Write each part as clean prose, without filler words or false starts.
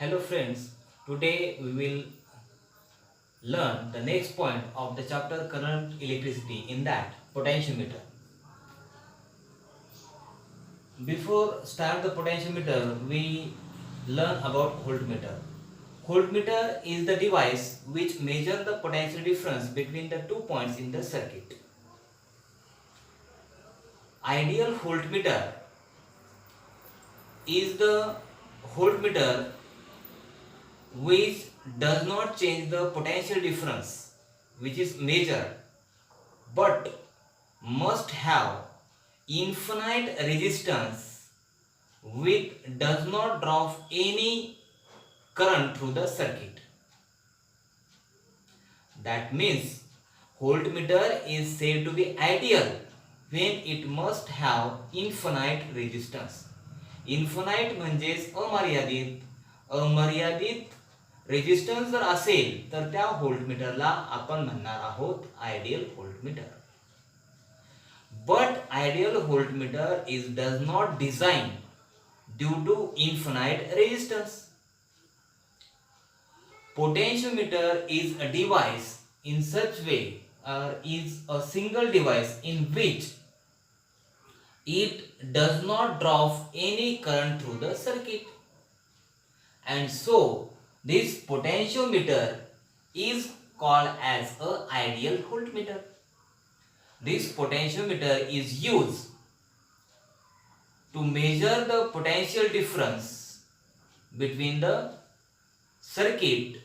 Hello friends, today we will learn the next point of the chapter current electricity, in that potentiometer. Before start the potentiometer, we learn about voltmeter. Voltmeter is the device which measures the potential difference between the 2 points in the circuit. Ideal voltmeter is the voltmeter which does not change the potential difference which is measured, but must have infinite resistance which does not drop any current through the circuit. That means voltmeter is said to be ideal when it must have infinite resistance. Infinite म्हणजेच अमर्यादित. अमर्यादित resistance जर असेल तर त्या व्होल्टमीटरला आपण म्हणणार आहोत ideal voltmeter. But ideal voltmeter does not design due to infinite resistance. Potentiometer is a device in such way, or is a single device in which it does not drop any current through the circuit, and so this potentiometer is called as a ideal voltmeter. This potentiometer is used to measure the potential difference between the circuit.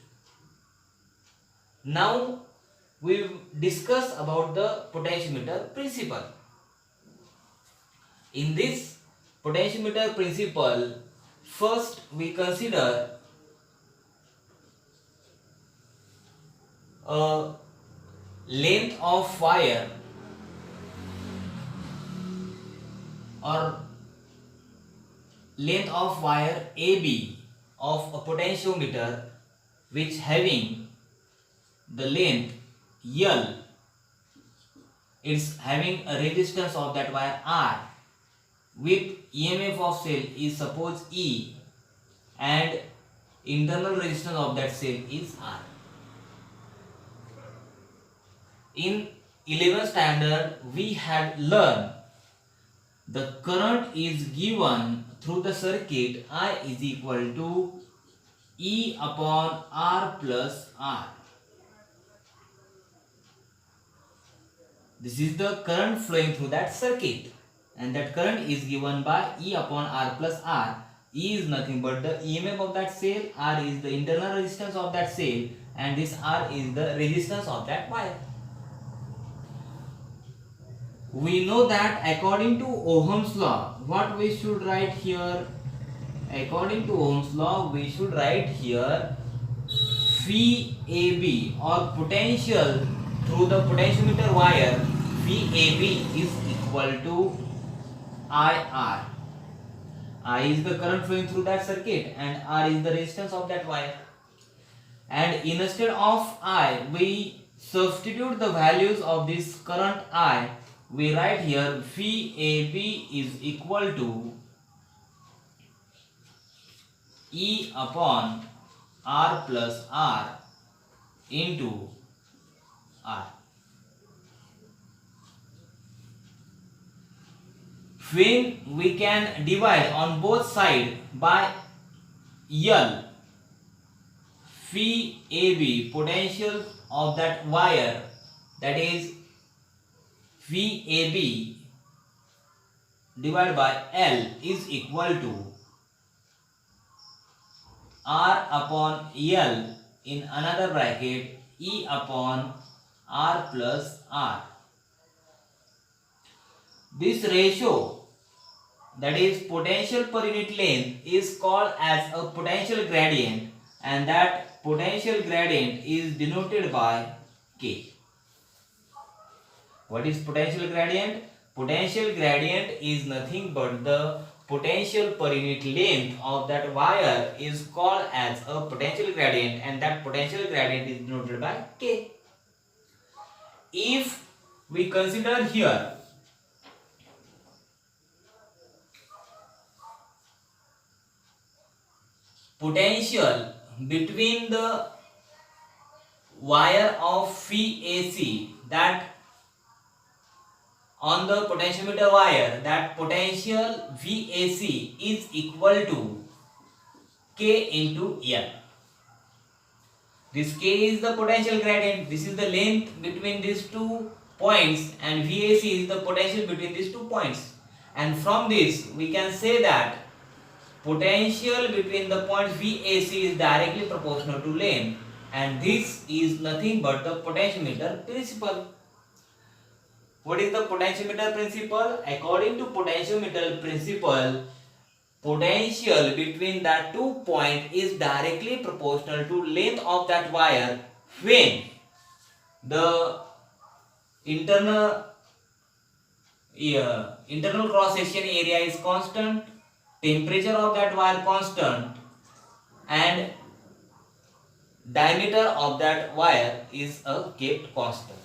Now we discuss about the potentiometer principle. In this potentiometer principle, first we consider a length of wire or length of wire AB of a potentiometer which having the length L. It's having a resistance of that wire R with EMF of cell is suppose E, and internal resistance of that cell is R. In 11th standard we had learned the current is given through the circuit I is equal to E upon R plus R. This is the current flowing through that circuit, and that current is given by E upon R plus R. E is nothing but the EMF of that cell, R is the internal resistance of that cell, and this R is the resistance of that wire. We know that according to Ohm's law, what we should write here? According to Ohm's law, we should write here Phi AB, or potential through the potentiometer wire, Phi AB is equal to IR. I is the current flowing through that circuit, and R is the resistance of that wire. And instead of I, we substitute the values of this current I. We write here Phi AB is equal to E upon R plus R into R. When we can divide on both sides by L, Phi AB, potential of that wire, that is Phi AB divided by L is equal to R upon L in another bracket E upon R plus R. This ratio, that is potential per unit length, is called as a potential gradient, and that potential gradient is denoted by K. What is potential gradient? Potential gradient is nothing but the potential per unit length of that wire is called as a potential gradient, and that potential gradient is denoted by K. If we consider here potential between the wire of phi AC, that on the potentiometer wire, that potential VAC is equal to K into L. This K is the potential gradient. This is the length between these two points, and VAC is the potential between these two points. And from this we can say that potential between the points VAC is directly proportional to length, and this is nothing but the potentiometer principle. What is the potentiometer principle? According to potentiometer principle, potential between that two points is directly proportional to length of that wire when the internal cross section area is constant, temperature of that wire constant, and diameter of that wire is kept constant.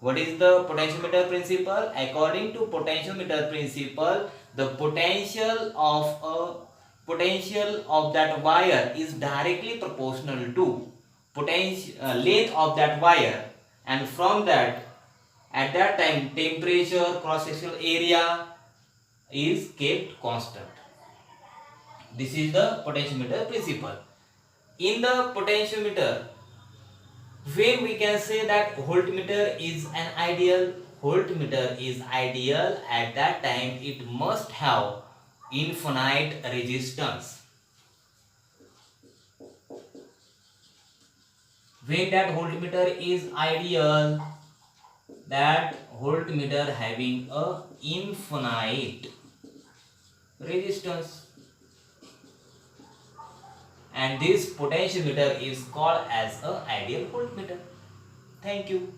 What is the potentiometer principle? According to potentiometer principle, the potential of that wire is directly proportional to length of that wire, and from that, at that time, temperature, cross sectional area is kept constant. This is the potentiometer principle. In the potentiometer, when we can say that voltmeter is an ideal, voltmeter is ideal, at that time it must have infinite resistance. When that voltmeter is ideal, that voltmeter having a infinite resistance, and this potentiometer is called as a ideal voltmeter. Thank you.